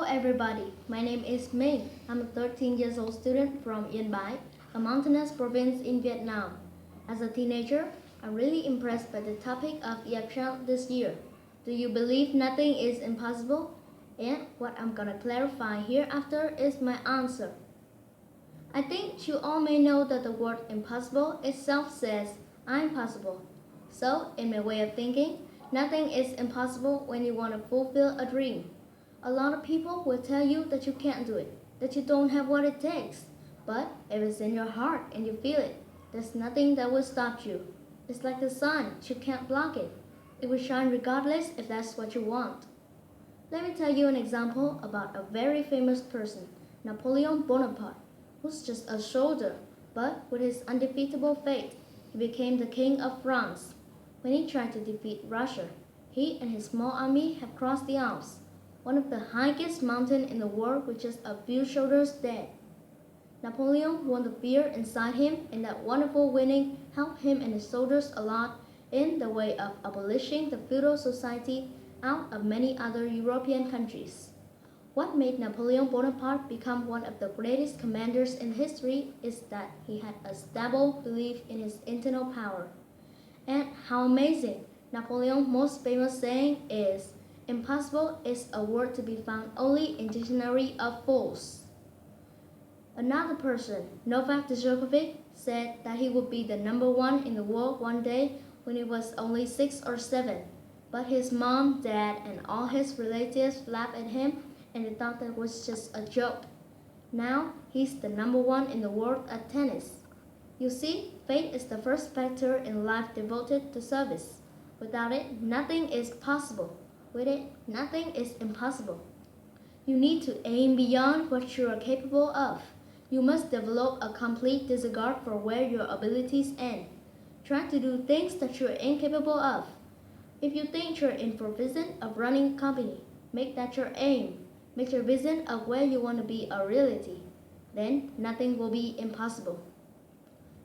everybody, my name is Minh. I'm a 13 years old student from Yên Bái, a mountainous province in Vietnam. As a teenager, I'm really impressed by the topic of the exam this year. Do you believe nothing is impossible? And what I'm gonna clarify hereafter is my answer. I think you all may know that the word impossible itself says I'm possible. So, in my way of thinking, nothing is impossible when you want to fulfill a dream. A lot of people will tell you that you can't do it, that you don't have what it takes. But if it's in your heart and you feel it, there's nothing that will stop you. It's like the sun, you can't block it. It will shine regardless if that's what you want. Let me tell you an example about a very famous person, Napoleon Bonaparte, who's just a soldier, but with his undefeatable fate, he became the king of France. When he tried to defeat Russia, he and his small army have crossed the Alps, one of the highest mountains in the world with just a few shoulders dead. Napoleon won the fear inside him, and that wonderful winning helped him and his soldiers a lot in the way of abolishing the feudal society out of many other European countries. What made Napoleon Bonaparte become one of the greatest commanders in history is that he had a stable belief in his internal power. And how amazing! Napoleon's most famous saying is, "Impossible is a word to be found only in Dictionary of Fools." Another person, Novak Djokovic, said that he would be the number one in the world one day when he was only 6 or 7. But his mom, dad, and all his relatives laughed at him and they thought that was just a joke. Now, he's the number one in the world at tennis. You see, faith is the first factor in life devoted to service. Without it, nothing is possible. With it, nothing is impossible. You need to aim beyond what you are capable of. You must develop a complete disregard for where your abilities end. Try to do things that you are incapable of. If you think you're in for vision of running a company, make that your aim. Make your vision of where you want to be a reality. Then nothing will be impossible.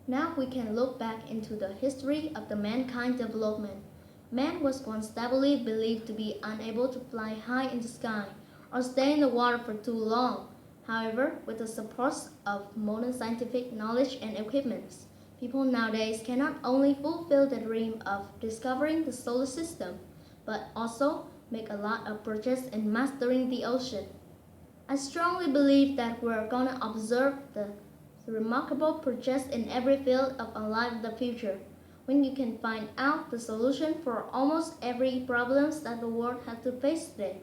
Now we can look back into the history of the mankind development. Man was once stably believed to be unable to fly high in the sky or stay in the water for too long. However, with the support of modern scientific knowledge and equipment, people nowadays can not only fulfill the dream of discovering the solar system, but also make a lot of progress in mastering the ocean. I strongly believe that we're gonna observe the remarkable progress in every field of our life in the future, when you can find out the solution for almost every problem that the world has to face today.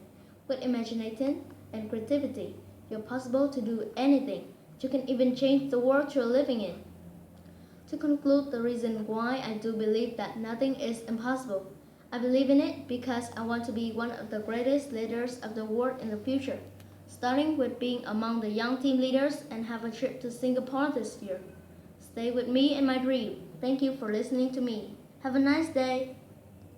With imagination and creativity, you're possible to do anything. You can even change the world you're living in. To conclude the reason why I do believe that nothing is impossible, I believe in it because I want to be one of the greatest leaders of the world in the future, starting with being among the young team leaders and have a trip to Singapore this year. Stay with me and my dream. Thank you for listening to me. Have a nice day.